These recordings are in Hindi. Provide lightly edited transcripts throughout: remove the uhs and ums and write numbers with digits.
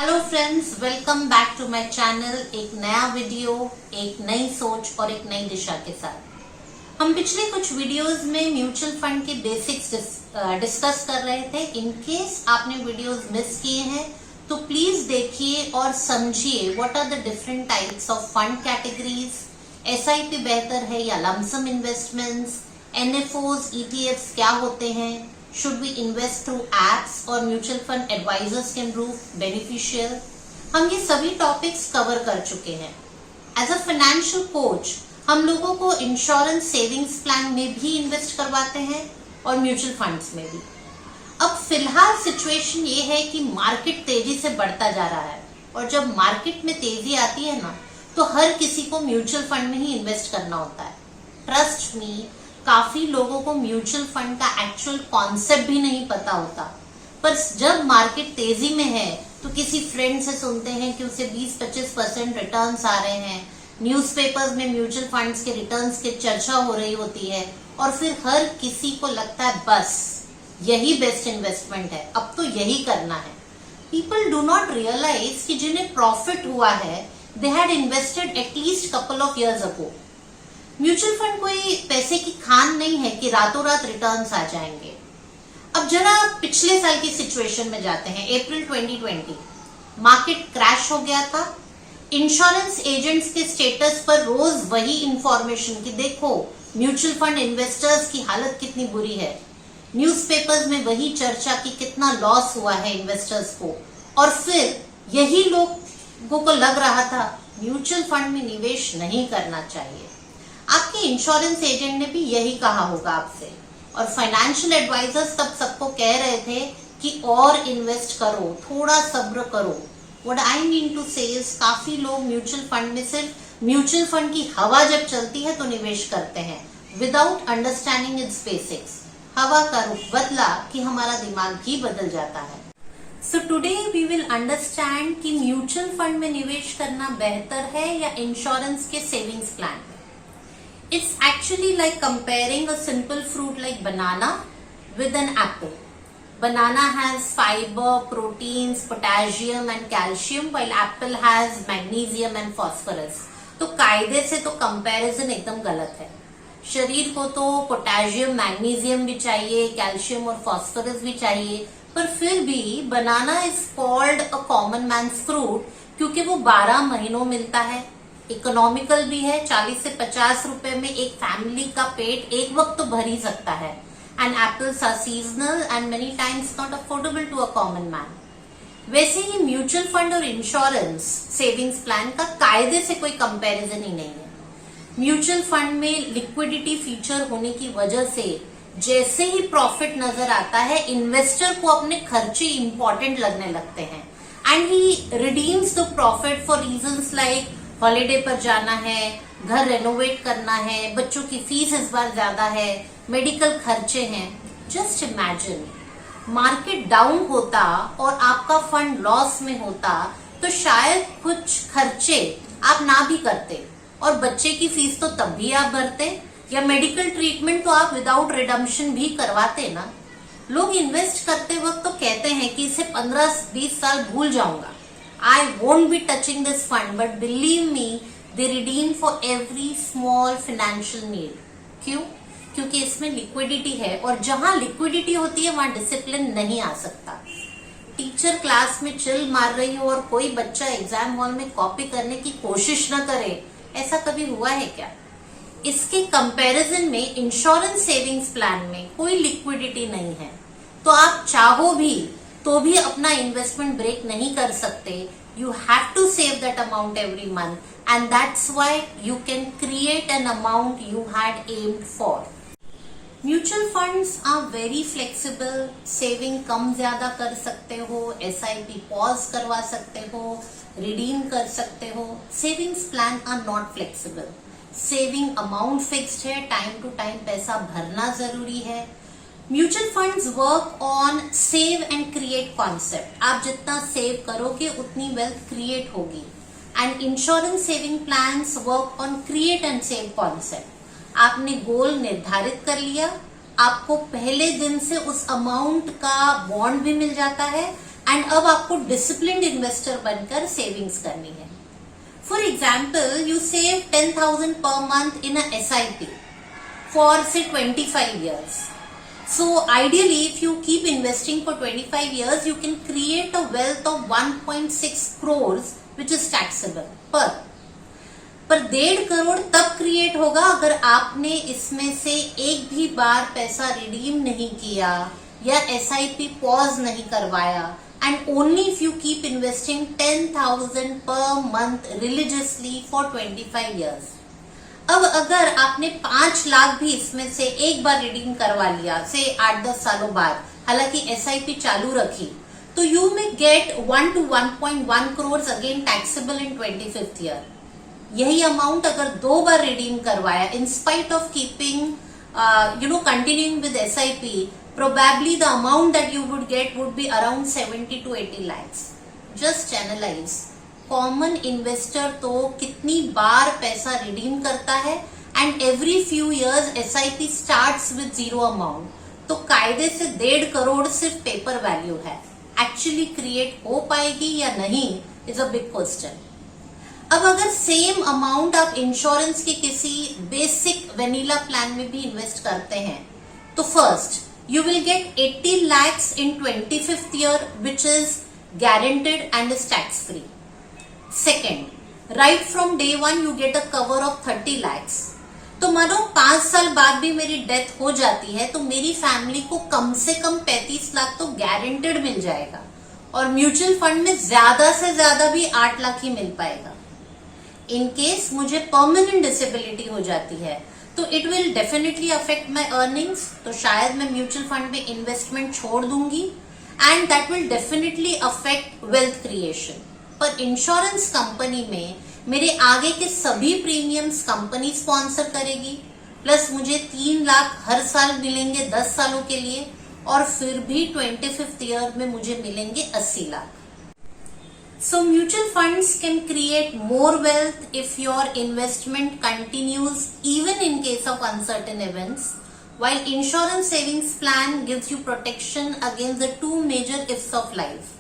Hello friends, welcome back to my channel. एक नया वीडियो, एक नई सोच और एक नई दिशा के साथ। हम पिछले कुछ वीडियोस में म्यूचुअल फंड के बेसिक्स डिस्कस कर रहे थे। इन केस आपने वीडियोस मिस किए हैं तो प्लीज देखिए और समझिए what are the different types of fund categories. SIP बेहतर है या लमसम इन्वेस्टमेंट्स, एनएफओज, ईटीएफ्स क्या होते हैं, should we invest through apps or mutual fund advisors can prove beneficial। हम ये सभी टॉपिक्स कवर कर चुके हैं। एज अ फाइनेंशियल कोच हम लोगों को इंश्योरेंस सेविंग्स प्लान में भी इन्वेस्ट करवाते हैं और म्यूचुअल फंड्स में भी। अब फिलहाल सिचुएशन ये है कि मार्केट तेजी से बढ़ता जा रहा है और जब मार्केट में तेजी आती है ना तो हर किसी को म्यूचुअल फंड में ही इन्वेस्ट करना होता है। ट्रस्ट मी, काफी लोगों को म्यूचुअल फंड का एक्चुअल कॉन्सेप्ट भी नहीं पता होता, पर जब मार्केट तेजी में है तो किसी फ्रेंड से सुनते हैं कि उसे 20-25% रिटर्न्स आ रहे हैं, न्यूज़पेपर्स में म्यूचुअल फंड्स के रिटर्न्स की चर्चा हो रही होती है और फिर हर किसी को लगता है बस यही बेस्ट इन्वेस्टमेंट है, अब तो यही करना है। पीपल डू नॉट रियलाइज कि जिन्हें प्रॉफिट हुआ है they had invested at least couple of years ago. Mutual fund कोई पैसे की खान नहीं है कि रातों रात रिटर्न्स आ जाएंगे। अब जरा पिछले साल की सिचुएशन में जाते हैं। अप्रैल 2020 मार्केट क्रैश हो गया था। इंश्योरेंस एजेंट्स के स्टेटस पर रोज वही इंफॉर्मेशन कि देखो म्यूचुअल फंड इन्वेस्टर्स की हालत कितनी बुरी है। न्यूज़पेपर्स में वही चर्चा कि कितना लॉस हुआ है इन्वेस्टर्स को, और फिर यही लोगों को लग रहा था म्यूचुअल फंड में निवेश नहीं करना चाहिए। आपके इंश्योरेंस एजेंट ने भी यही कहा होगा आपसे, और फाइनेंशियल एडवाइजर्स तब सबको कह रहे थे कि और इन्वेस्ट करो, थोड़ा सब्र करो। व्हाट आई मीन टू से इज काफी लोग म्यूचुअल फंड में सिर्फ म्यूचुअल फंड की हवा जब चलती है तो निवेश करते हैं विदाउट अंडरस्टैंडिंग इट्स बेसिक्स। हवा का रुख बदला कि हमारा दिमाग भी बदल जाता है। So today we will understand कि म्यूचुअल फंड में निवेश करना बेहतर है या इंश्योरेंस के savings plan. It's actually like comparing a simple fruit like banana with an apple. Banana has fiber, proteins, potassium and calcium, while apple has magnesium and phosphorus. तो कायदे से तो कंपैरिजन एकदम गलत है। शरीर को तो पोटेशियम, मैग्नीशियम भी चाहिए, कैल्शियम और फास्फोरस भी चाहिए, पर फिर भी banana is called a common man's fruit क्योंकि वो 12 महीनों मिलता है, इकोनॉमिकल भी है। 40 से 50 रुपए में एक फैमिली का पेट एक वक्त तो भर ही सकता है। And apples are seasonal and many times not affordable to a common man. वैसे ही म्यूचुअल फंड और इंश्योरेंस सेविंग्स प्लान का कायदे से कोई कंपैरिजन ही नहीं है। म्यूचुअल फंड में लिक्विडिटी फीचर होने की वजह से जैसे ही प्रॉफिट नजर आता है इन्वेस्टर को अपने खर्चे इंपॉर्टेंट लगने लगते हैं and he redeems the profit for reasons like holiday पर जाना है, घर रेनोवेट करना है, बच्चों की फीस इस बार ज्यादा है, मेडिकल खर्चे हैं। जस्ट इमेजिन मार्केट डाउन होता और आपका फंड लॉस में होता तो शायद कुछ खर्चे आप ना भी करते और बच्चे की फीस तो तब भी आप भरते, या मेडिकल ट्रीटमेंट तो आप विदाउट रिडम्पशन भी करवाते ना। लोग इन्वेस्ट करते वक्त तो कहते हैं कि इसे 15-20 साल भूल जाऊंगा, I won't be touching this fund, but believe me, they redeem for every small financial need. क्यों? क्योंकि इसमें लिक्विडिटी है और जहां लिक्विडिटी होती है वहां डिसिप्लिन नहीं आ सकता। टीचर क्लास में चिल मार रही हो और कोई बच्चा एग्जाम हॉल में कॉपी करने की कोशिश न करे, ऐसा कभी हुआ है क्या? इसके कंपैरिजन में इंश्योरेंस सेविंग्स प्लान में कोई लिक्विडिटी नहीं है, तो आप चाहो भी तो भी अपना इन्वेस्टमेंट ब्रेक नहीं कर सकते। You have to save that amount every month and that's why you can create an amount you had aimed for. Mutual funds are very flexible. Saving कम ज्यादा कर सकते हो, एसआईपी पॉज करवा सकते हो, रिडीम कर सकते हो। Savings plan are not flexible. Saving amount fixed है, टाइम टू टाइम पैसा भरना जरूरी है। Mutual funds work on save and create concept. आप जितना सेव करोगे उतनी वेल्थ क्रिएट होगी। And insurance saving plans work on create and save concept. आपने गोल निर्धारित कर लिया, आपको पहले दिन से उस अमाउंट का बॉन्ड भी मिल जाता है एंड अब आपको डिसिप्लिन्ड इन्वेस्टर बनकर सेविंग्स करनी है। For example, you save 10,000 per month in a SIP for say 25 years. So ideally, if you keep investing for 25 years, you can create a wealth of 1.6 crores, which is taxable पर 1.5 करोड़ तब क्रिएट होगा अगर आपने इसमें से एक भी बार पैसा रिडीम नहीं किया या SIP पॉज नहीं करवाया, and only if you keep investing 10,000 per month religiously for 25 years. अब अगर आपने 5 लाख भी इसमें से एक बार रिडीम करवा लिया से 8-10 सालों बाद, हालांकि SIP चालू रखी, तो you may gate 1 to 1.1 crores again taxable in 25th year. यही अमाउंट अगर 2 बार रिडीम करवाया, in spite of keeping continuing with SIP, probably the amount that you would get would be around 70 to 80 lakhs. Just analyze, common investor तो कितनी बार पैसा रिडीम करता है, and every few years SIP starts with 0 amount, तो कायदे से 1.5 करोड़ सिर्फ पेपर वैल्यू है। एक्चुअली क्रिएट हो पाएगी या नहीं इज अ बिग क्वेश्चन। अब अगर सेम अमाउंट आप इंश्योरेंस के किसी बेसिक वेनिला प्लान में भी इन्वेस्ट करते हैं, तो first you will get 80 lakhs in 25th year, which is guaranteed and is tax free. Second, right from day one you get a cover of 30 lakhs. तो मानो 5 साल बाद भी मेरी डेथ हो जाती है तो मेरी फैमिली को कम से कम 35 लाख तो गारंटेड मिल जाएगा, और म्यूचुअल फंड में ज्यादा से ज्यादा भी 8 लाख ही मिल पाएगा। इन केस मुझे परमानेंट डिसेबिलिटी हो जाती है तो it will definitely affect my earnings, तो शायद मैं म्यूचुअल फंड में इन्वेस्टमेंट छोड़ दूंगी, and that will definitely affect wealth creation. पर इंश्योरेंस कंपनी में मेरे आगे के सभी प्रीमियम्स कंपनी स्पॉन्सर करेगी, प्लस मुझे 3 लाख हर साल मिलेंगे 10 सालों के लिए, और फिर भी 25th ईयर में मुझे मिलेंगे 80 lakh. So mutual funds can create more wealth if your investment continues even in case of uncertain events, while insurance savings plan gives you protection against the 2 major ifs of life: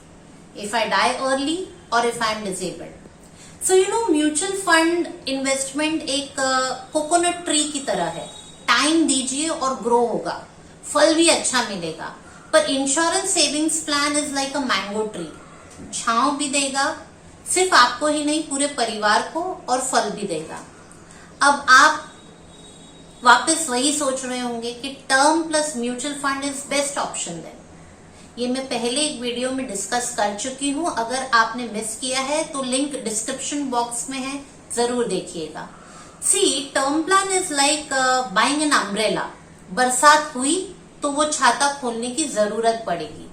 if I die early or if I am disabled. So mutual fund investment एक कोकोनट ट्री की तरह है, टाइम दीजिए और ग्रो होगा, फल भी अच्छा मिलेगा। पर insurance savings plan is like a mango tree, छांव भी देगा सिर्फ आपको ही नहीं पूरे परिवार को, और फल भी देगा। अब आप वापस वही सोच रहे होंगे कि term plus mutual fund is best option then. ये मैं पहले एक वीडियो में डिस्कस कर चुकी हूं, अगर आपने मिस किया है तो लिंक डिस्क्रिप्शन बॉक्स में है, जरूर देखिएगा। See, term plan is like buying an umbrella, बरसात हुई तो वो छाता खोलने की जरूरत पड़ेगी।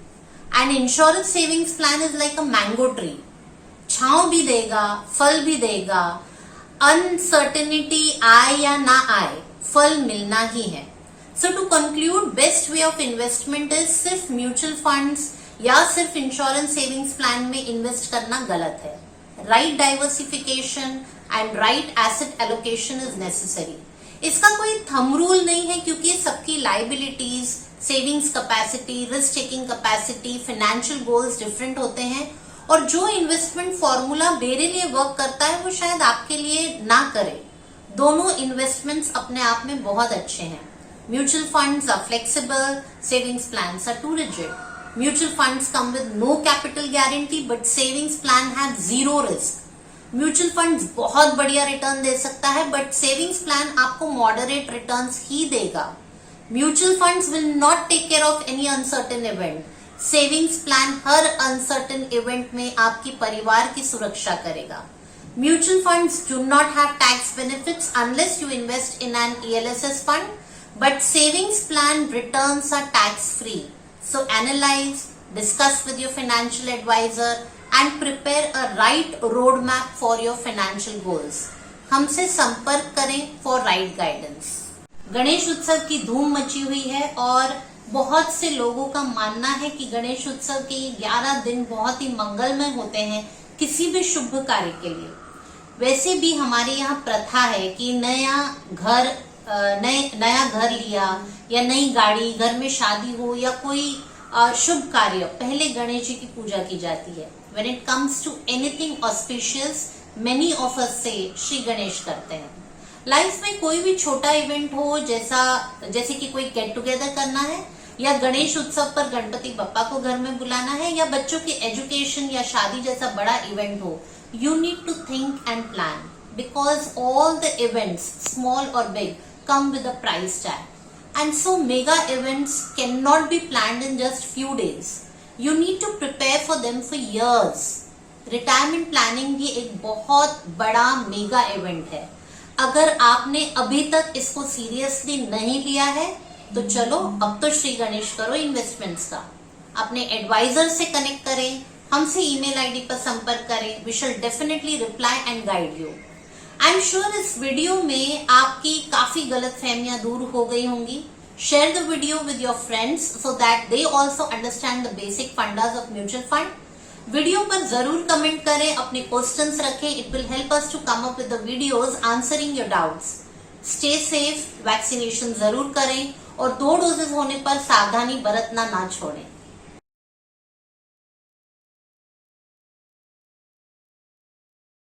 And insurance savings plan is like a mango tree, छांव भी देगा, फल भी देगा, अनसर्टेनिटी आए या ना आए, फल मिलना ही है। So to conclude, best way of investment is सिर्फ म्यूचुअल फंड्स या सिर्फ इंश्योरेंस सेविंग्स प्लान में इन्वेस्ट करना गलत है। Right diversification and right asset allocation is necessary. इसका कोई थंब रूल नहीं है, क्योंकि सबकी liabilities, savings capacity, risk taking capacity, financial goals different होते हैं, और जो इन्वेस्टमेंट फॉर्मूला मेरे लिए वर्क करता है वो शायद आपके लिए ना करे। दोनों इन्वेस्टमेंट्स अपने आप में बहुत अच्छे हैं। Mutual funds are flexible, savings plans are too rigid. Mutual funds come with no capital guarantee, but savings plan have 0 risk. Mutual funds बहुत बढ़िया रिटर्न दे सकता है, बट सेविंग्स प्लान आपको मॉडरेट रिटर्न्स ही देगा। Mutual funds will not take care of any uncertain event. Savings plan हर अनसर्टेन इवेंट में आपकी परिवार की सुरक्षा करेगा। Mutual funds do not have tax benefits unless you invest in an ELSS fund, but savings plan returns are tax free. So analyse, discuss with your financial adviser and prepare a right roadmap for your financial goals. हमसे संपर्क करें for right guidance. गणेश उत्सव की धूम मची हुई है, और बहुत से लोगों का मानना है कि गणेश उत्सव के 11 दिन बहुत ही मंगलमय होते हैं किसी भी शुभ कार्य के लिए। वैसे भी हमारे यहाँ प्रथा है कि नया घर लिया या नई गाड़ी, घर में शादी हो या कोई शुभ कार्य पहले गणेश जी की पूजा की जाती है। When it comes to anything auspicious, many of us say Shri Ganesh करते हैं। लाइफ में कोई भी छोटा इवेंट हो, जैसे कि कोई गेट टुगेदर करना है, या गणेश उत्सव पर गणपति बप्पा को घर में बुलाना है, या बच्चों की एजुकेशन या शादी जैसा बड़ा इवेंट हो, you need to think and plan, because all the events, small और big, come with a price tag. And so mega events cannot be planned in just few days. You need to prepare for them for years. Retirement planning भी एक बहुत बड़ा मेगा इवेंट है। अगर आपने अभी तक इसको सीरियसली नहीं लिया है तो चलो अब तो श्री गणेश करो इन्वेस्टमेंट्स का। अपने एडवाइजर से कनेक्ट करें, हमसे ईमेल आईडी पर संपर्क करें। We shall definitely reply and guide you. I am sure इस वीडियो में आपकी काफी गलतफहमियां दूर हो गई होंगी। Share the video with your friends so that they also understand the basic fundas of mutual fund. Video पर जरूर कमेंट करें, अपने क्वेश्चंस रखें। It will help us to come up with the videos answering your doubts. Stay safe, vaccination जरूर करें और 2 डोजेस होने पर सावधानी बरतना ना छोड़ें।